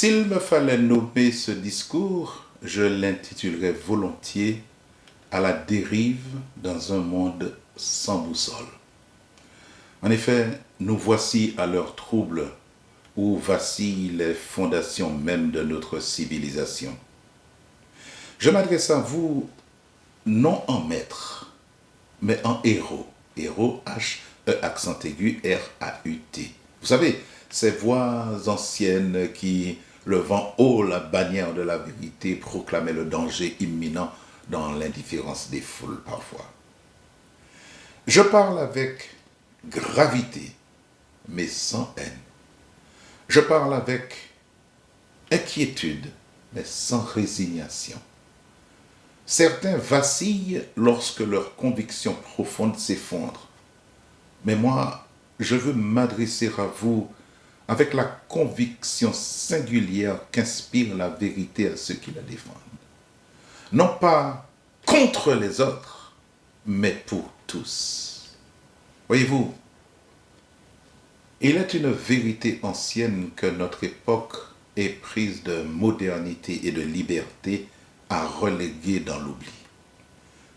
S'il me fallait nommer ce discours, je l'intitulerais volontiers à la dérive dans un monde sans boussole. En effet, nous voici à l'heure trouble où vacillent les fondations même de notre civilisation. Je m'adresse à vous non en maître, mais en héros. Héros, H-E accent aigu, R-A-U-T. Vous savez, ces voix anciennes qui, levant haut la bannière de la vérité, proclamaient le danger imminent dans l'indifférence des foules parfois. Je parle avec gravité, mais sans haine. Je parle avec inquiétude, mais sans résignation. Certains vacillent lorsque leurs convictions profondes s'effondrent. Mais moi, je veux m'adresser à vous avec la conviction singulière qu'inspire la vérité à ceux qui la défendent. Non pas contre les autres, mais pour tous. Voyez-vous, il est une vérité ancienne que notre époque est prise de modernité et de liberté à reléguer dans l'oubli.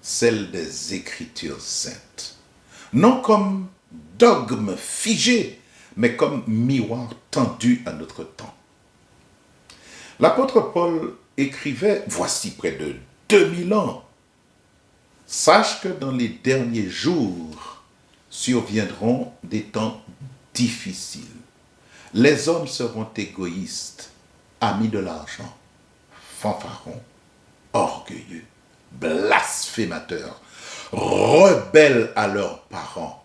Celle des Écritures saintes. Non comme dogme figé, mais comme miroir tendu à notre temps. L'apôtre Paul écrivait, voici près de 2000 ans, « Sache que dans les derniers jours surviendront des temps difficiles. Les hommes seront égoïstes, amis de l'argent, fanfarons, orgueilleux, blasphémateurs, rebelles à leurs parents,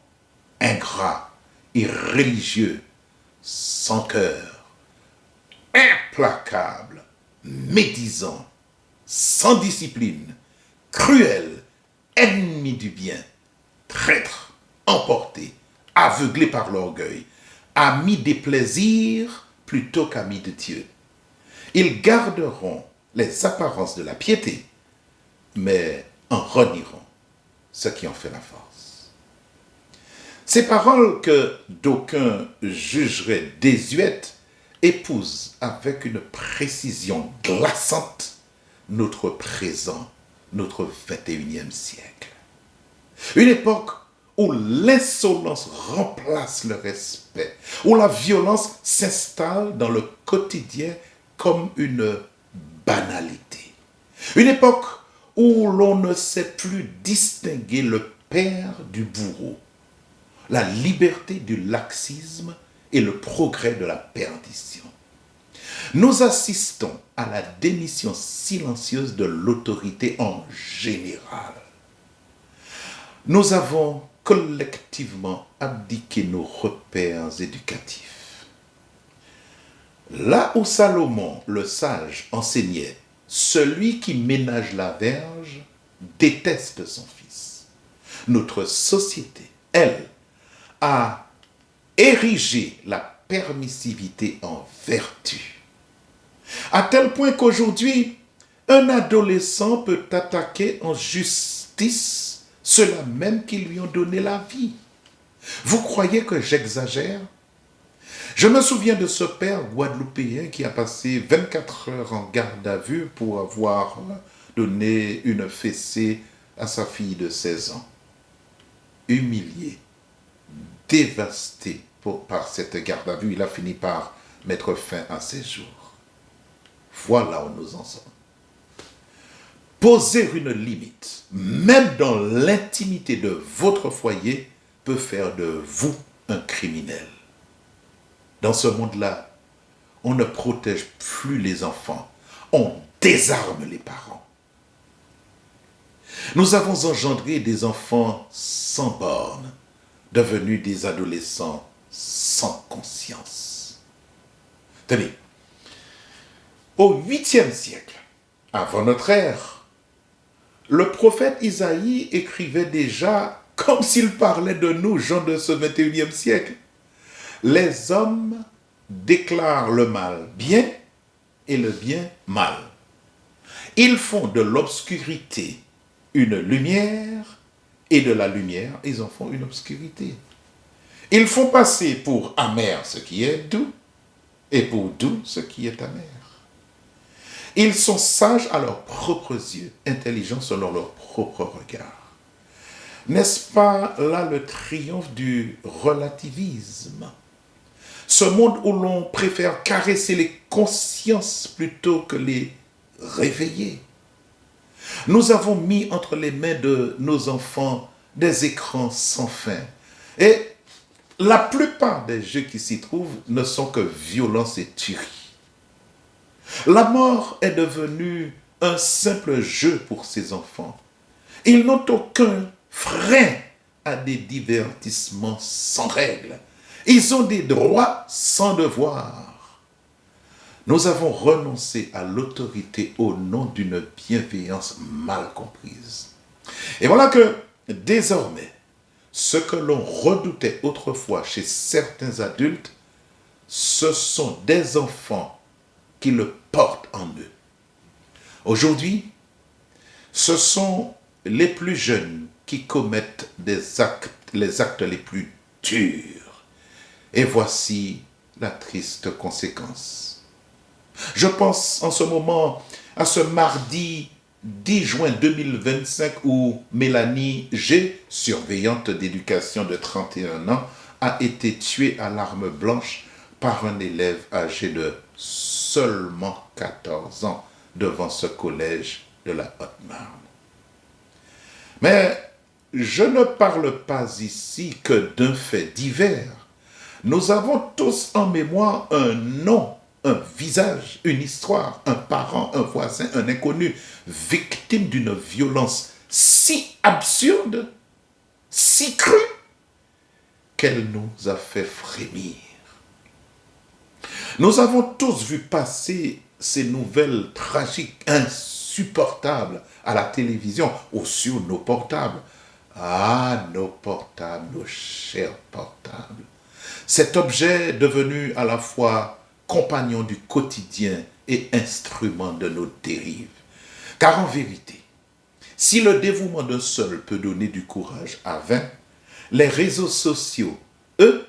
ingrats, irréligieux, sans cœur, implacables, médisants, sans discipline, cruels, ennemis du bien, traîtres, emportés, aveuglés par l'orgueil, amis des plaisirs plutôt qu'amis de Dieu. Ils garderont les apparences de la piété, mais en renieront ce qui en fait la force. Ces paroles que d'aucuns jugeraient désuètes épousent avec une précision glaçante notre présent, notre 21e siècle. Une époque où l'insolence remplace le respect, où la violence s'installe dans le quotidien comme une banalité. Une époque où l'on ne sait plus distinguer le père du bourreau, la liberté du laxisme et le progrès de la perdition. Nous assistons à la démission silencieuse de l'autorité en général. Nous avons collectivement abdiqué nos repères éducatifs. Là où Salomon, le sage, enseignait « Celui qui ménage la verge déteste son fils », notre société, elle, a érigé la permissivité en vertu. À tel point qu'aujourd'hui, un adolescent peut attaquer en justice ceux-là même qui lui ont donné la vie. Vous croyez que j'exagère? Je me souviens de ce père guadeloupéen qui a passé 24 heures en garde à vue pour avoir donné une fessée à sa fille de 16 ans. Humilié, dévasté par cette garde à vue, il a fini par mettre fin à ses jours. Voilà où nous en sommes. Poser une limite, même dans l'intimité de votre foyer, peut faire de vous un criminel. Dans ce monde-là, on ne protège plus les enfants, on désarme les parents. Nous avons engendré des enfants sans bornes, devenus des adolescents sans conscience. Tenez, au 8e siècle, avant notre ère, le prophète Isaïe écrivait déjà comme s'il parlait de nous, gens de ce 21e siècle. Les hommes déclarent le mal bien et le bien mal. Ils font de l'obscurité une lumière et de la lumière, ils en font une obscurité. Ils font passer pour amer ce qui est doux et pour doux ce qui est amer. Ils sont sages à leurs propres yeux, intelligents selon leur propre regard. N'est-ce pas là le triomphe du relativisme? Ce monde où l'on préfère caresser les consciences plutôt que les réveiller. Nous avons mis entre les mains de nos enfants des écrans sans fin. Et la plupart des jeux qui s'y trouvent ne sont que violence et tuerie. La mort est devenue un simple jeu pour ces enfants. Ils n'ont aucun frein à des divertissements sans règles. Ils ont des droits sans devoirs. Nous avons renoncé à l'autorité au nom d'une bienveillance mal comprise. Et voilà que désormais, ce que l'on redoutait autrefois chez certains adultes, ce sont des enfants qui le portent en eux. Aujourd'hui, ce sont les plus jeunes qui commettent les actes les plus durs. Et voici la triste conséquence. Je pense en ce moment à ce mardi 10 juin 2025 où Mélanie G, surveillante d'éducation de 31 ans, a été tuée à l'arme blanche par un élève âgé de seulement 14 ans devant ce collège de la Haute-Marne. Mais je ne parle pas ici que d'un fait divers. Nous avons tous en mémoire un nom, un visage, une histoire, un parent, un voisin, un inconnu, victime d'une violence si absurde, si crue, qu'elle nous a fait frémir. Nous avons tous vu passer ces nouvelles tragiques, insupportables à la télévision ou sur nos portables. Ah, nos portables, nos chers portables. Cet objet devenu à la fois compagnon du quotidien et instrument de nos dérives. Car en vérité, si le dévouement d'un seul peut donner du courage à 20, les réseaux sociaux, eux,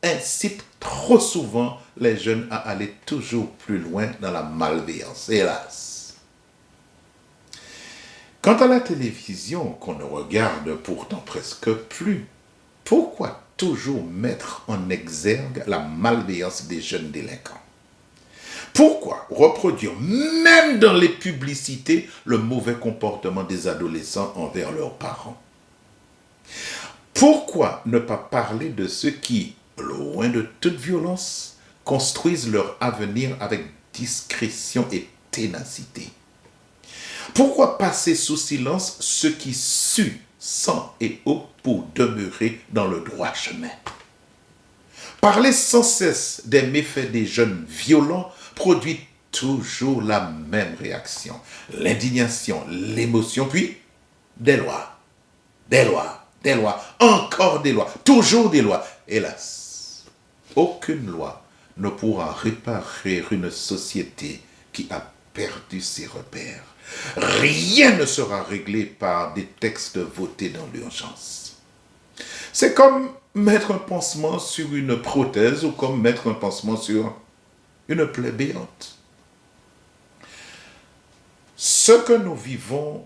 incitent trop souvent les jeunes à aller toujours plus loin dans la malveillance, hélas. Quant à la télévision, qu'on ne regarde pourtant presque plus, pourquoi toujours mettre en exergue la malveillance des jeunes délinquants? Pourquoi reproduire, même dans les publicités, le mauvais comportement des adolescents envers leurs parents? Pourquoi ne pas parler de ceux qui, loin de toute violence, construisent leur avenir avec discrétion et ténacité? Pourquoi passer sous silence ceux qui suent sang et eau pour demeurer dans le droit chemin? Parler sans cesse des méfaits des jeunes violents produit toujours la même réaction. L'indignation, l'émotion, puis des lois, des lois, des lois, encore des lois, toujours des lois. Hélas, aucune loi ne pourra réparer une société qui a perdu ses repères. Rien ne sera réglé par des textes votés dans l'urgence. C'est comme mettre un pansement sur une prothèse ou comme mettre un pansement sur une plaie béante. Ce que nous vivons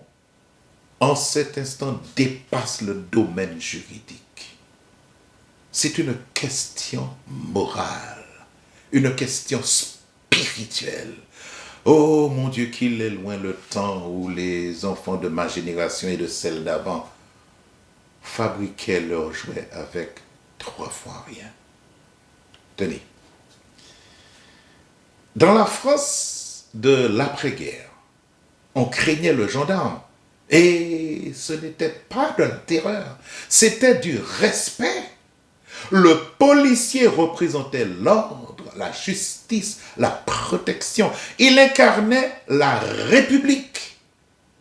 en cet instant dépasse le domaine juridique. C'est une question morale, une question spirituelle. Oh mon Dieu, qu'il est loin le temps où les enfants de ma génération et de celle d'avant fabriquaient leurs jouets avec 3 fois rien. Tenez, dans la France de l'après-guerre, on craignait le gendarme. Et ce n'était pas de la terreur, c'était du respect. Le policier représentait l'ordre, la justice, la protection. Il incarnait la République.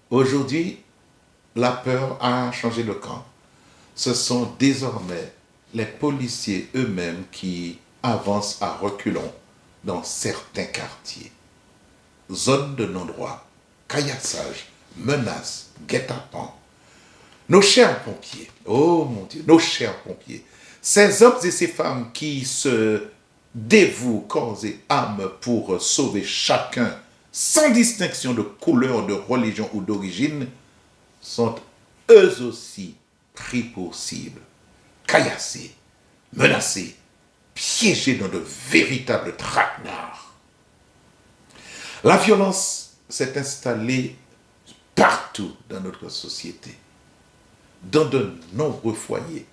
Aujourd'hui, la peur a changé de camp. Ce sont désormais les policiers eux-mêmes qui avancent à reculons dans certains quartiers. Zones de non-droit, caillassage, menaces, guet-apens. Nos chers pompiers, oh mon Dieu, nos chers pompiers, ces hommes et ces femmes qui se dévouent corps et âme pour sauver chacun, sans distinction de couleur, de religion ou d'origine, sont eux aussi pris pour cible, caillassés, menacés, piégés dans de véritables traquenards. La violence s'est installée partout dans notre société. Dans de nombreux foyers,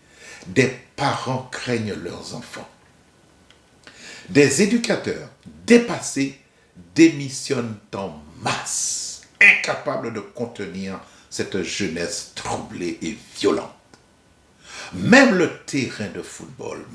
des parents craignent leurs enfants. Des éducateurs dépassés démissionnent en masse, incapables de contenir cette jeunesse troublée et violente. Même le terrain de football,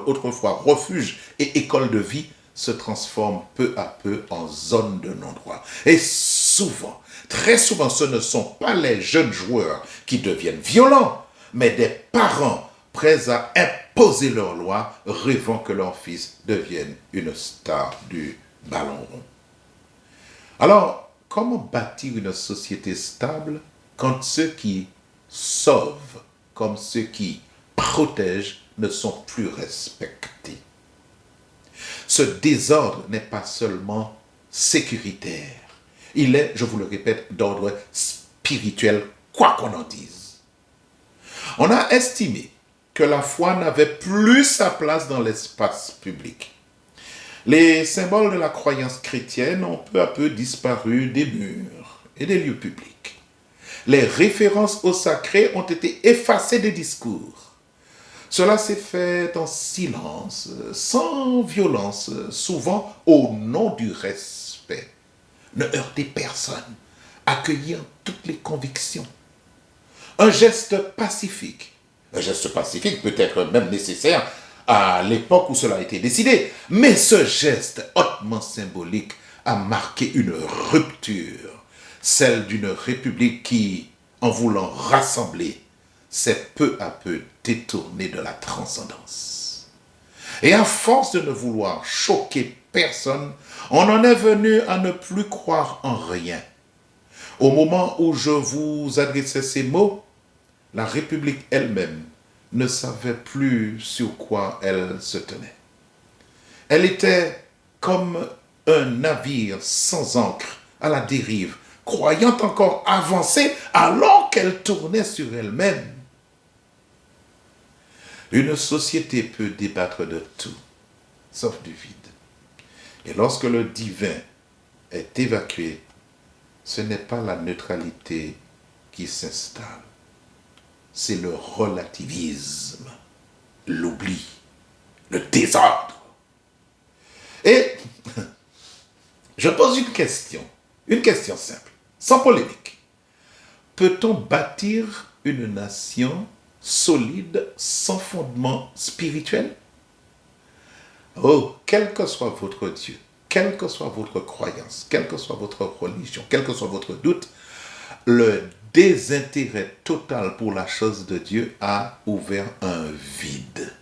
autrefois refuge et école de vie, se transforme peu à peu en zone de non-droit. Et souvent, très souvent, ce ne sont pas les jeunes joueurs qui deviennent violents, mais des parents prêts à imposer leur loi, rêvant que leur fils devienne une star du ballon rond. Alors, comment bâtir une société stable quand ceux qui sauvent comme ceux qui protègent ne sont plus respectés? Ce désordre n'est pas seulement sécuritaire, il est, je vous le répète, d'ordre spirituel, quoi qu'on en dise. On a estimé que la foi n'avait plus sa place dans l'espace public. Les symboles de la croyance chrétienne ont peu à peu disparu des murs et des lieux publics. Les références au sacré ont été effacées des discours. Cela s'est fait en silence, sans violence, souvent au nom du respect. Ne heurtez personne, accueillir toutes les convictions. Un geste pacifique peut être même nécessaire à l'époque où cela a été décidé, mais ce geste hautement symbolique a marqué une rupture, celle d'une république qui, en voulant rassembler, s'est peu à peu détournée de la transcendance. Et à force de ne vouloir choquer personne, on en est venu à ne plus croire en rien. Au moment où je vous adressais ces mots, la République elle-même ne savait plus sur quoi elle se tenait. Elle était comme un navire sans ancre à la dérive, croyant encore avancer alors qu'elle tournait sur elle-même. Une société peut débattre de tout, sauf du vide. Et lorsque le divin est évacué, ce n'est pas la neutralité qui s'installe, c'est le relativisme, l'oubli, le désordre. Et je pose une question simple, sans polémique. Peut-on bâtir une nation solide sans fondement spirituel? Oh, quel que soit votre Dieu, quelle que soit votre croyance, quelle que soit votre religion, quel que soit votre doute, le désintérêt total pour la chose de Dieu a ouvert un vide.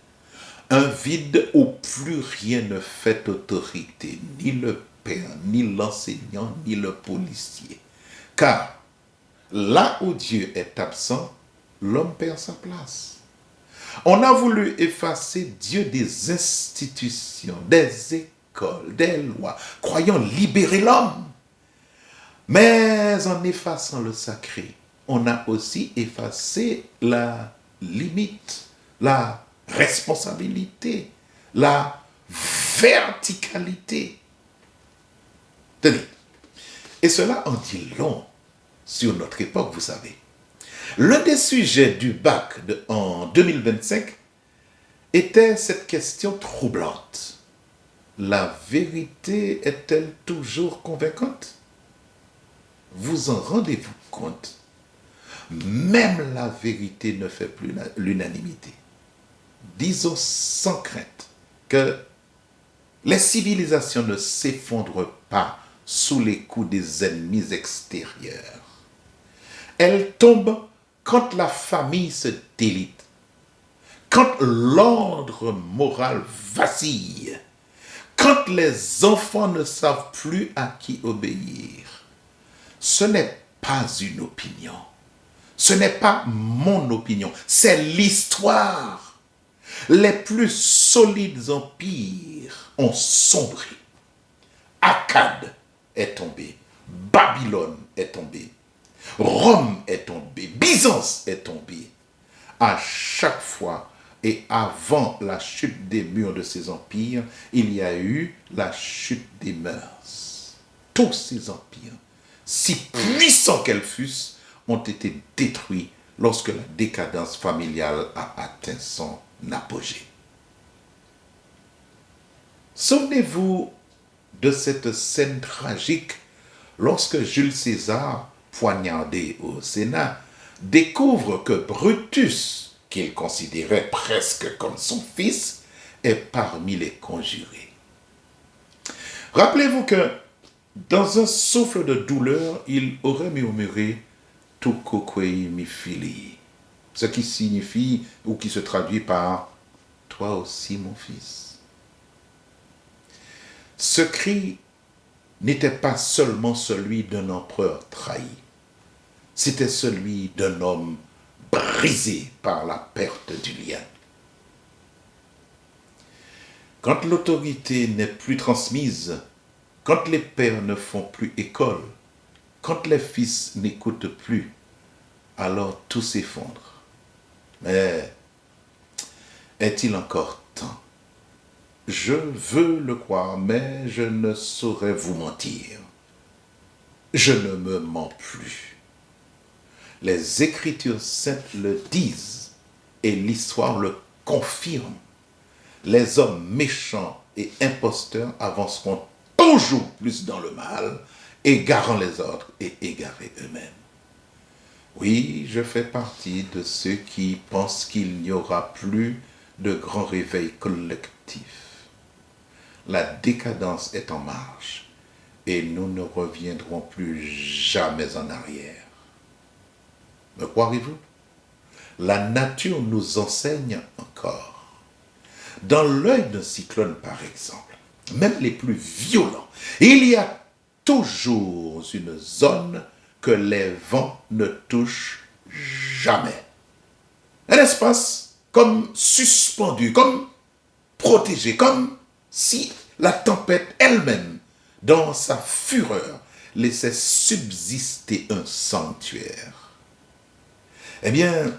Un vide où plus rien ne fait autorité, ni le père, ni l'enseignant, ni le policier. Car là où Dieu est absent, l'homme perd sa place. On a voulu effacer Dieu des institutions, des écoles, des lois, croyant libérer l'homme. Mais en effaçant le sacré, on a aussi effacé la limite, la responsabilité, la verticalité. Tenez, et cela en dit long sur notre époque, vous savez. L'un des sujets du bac en 2025 était cette question troublante. La vérité est-elle toujours convaincante? Vous en rendez-vous compte? Même la vérité ne fait plus l'unanimité. Disons sans crainte que les civilisations ne s'effondrent pas sous les coups des ennemis extérieurs. Elles tombent quand la famille se délite, quand l'ordre moral vacille, quand les enfants ne savent plus à qui obéir. Ce n'est pas une opinion, ce n'est pas mon opinion, c'est l'histoire. Les plus solides empires ont sombré. Akkad est tombé, Babylone est tombée, Rome est tombée, Byzance est tombée. À chaque fois et avant la chute des murs de ces empires, il y a eu la chute des mœurs. Tous ces empires, si puissants qu'elles fussent, ont été détruits lorsque la décadence familiale a atteint son apogée. Souvenez-vous de cette scène tragique lorsque Jules César, poignardé au Sénat, découvre que Brutus, qu'il considérait presque comme son fils, est parmi les conjurés. Rappelez-vous que dans un souffle de douleur, il aurait murmuré « Tukokwei mi fili », ce qui signifie ou qui se traduit par « Toi aussi mon fils ». Ce cri n'était pas seulement celui d'un empereur trahi, c'était celui d'un homme brisé par la perte du lien. Quand l'autorité n'est plus transmise, quand les pères ne font plus école, quand les fils n'écoutent plus, alors tout s'effondre. Mais est-il encore temps? Je veux le croire, mais je ne saurais vous mentir. Je ne me mens plus. Les Écritures saintes le disent et l'histoire le confirme. Les hommes méchants et imposteurs avanceront toujours plus dans le mal, égarant les autres et égarés eux-mêmes. Oui, je fais partie de ceux qui pensent qu'il n'y aura plus de grand réveil collectif. La décadence est en marche et nous ne reviendrons plus jamais en arrière. Me croirez-vous? La nature nous enseigne encore. Dans l'œil d'un cyclone, par exemple, même les plus violents, il y a toujours une zone que les vents ne touchent jamais. Un espace comme suspendu, comme protégé, comme si la tempête elle-même, dans sa fureur, laissait subsister un sanctuaire. Eh bien,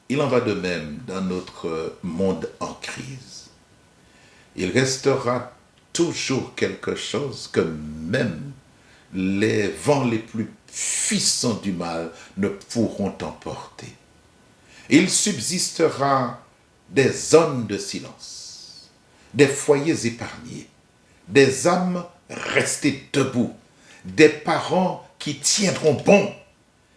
il en va de même dans notre monde en crise. Il restera toujours quelque chose que même les vents les plus puissants du mal ne pourront emporter. Il subsistera des zones de silence, des foyers épargnés, des âmes restées debout, des parents qui tiendront bon,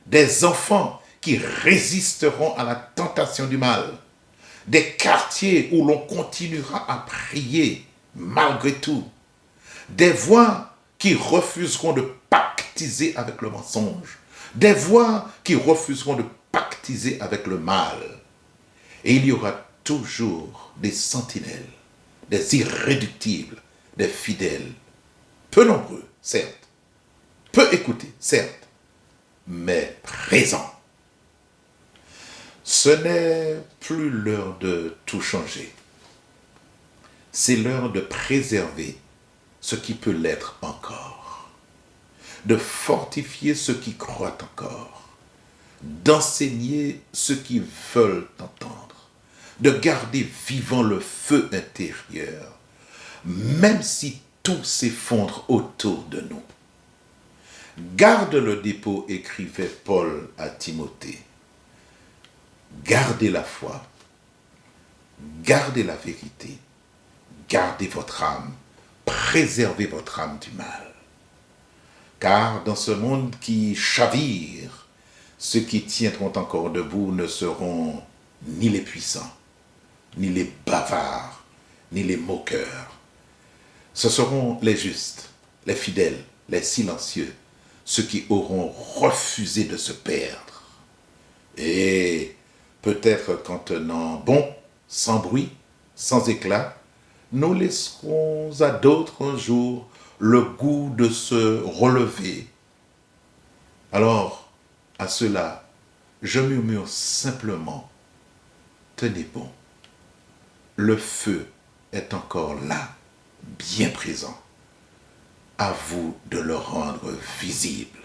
des enfants qui résisteront à la tentation du mal, des quartiers où l'on continuera à prier malgré tout, des voix qui refuseront de pactiser avec le mensonge, des voix qui refuseront de pactiser avec le mal. Et il y aura toujours des sentinelles, des irréductibles, des fidèles, peu nombreux, certes, peu écoutés, certes, mais présents. Ce n'est plus l'heure de tout changer. C'est l'heure de préserver ce qui peut l'être encore, de fortifier ceux qui croient encore, d'enseigner ceux qui veulent entendre, de garder vivant le feu intérieur, même si tout s'effondre autour de nous. Garde le dépôt, écrivait Paul à Timothée. Gardez la foi, gardez la vérité, gardez votre âme, préservez votre âme du mal. Car dans ce monde qui chavire, ceux qui tiendront encore debout ne seront ni les puissants, ni les bavards, ni les moqueurs. Ce seront les justes, les fidèles, les silencieux, ceux qui auront refusé de se perdre. Et peut-être qu'en tenant bon, sans bruit, sans éclat, nous laisserons à d'autres un jour le goût de se relever. Alors, à cela, je murmure simplement, tenez bon. le feu est encore là, bien présent. À vous de le rendre visible.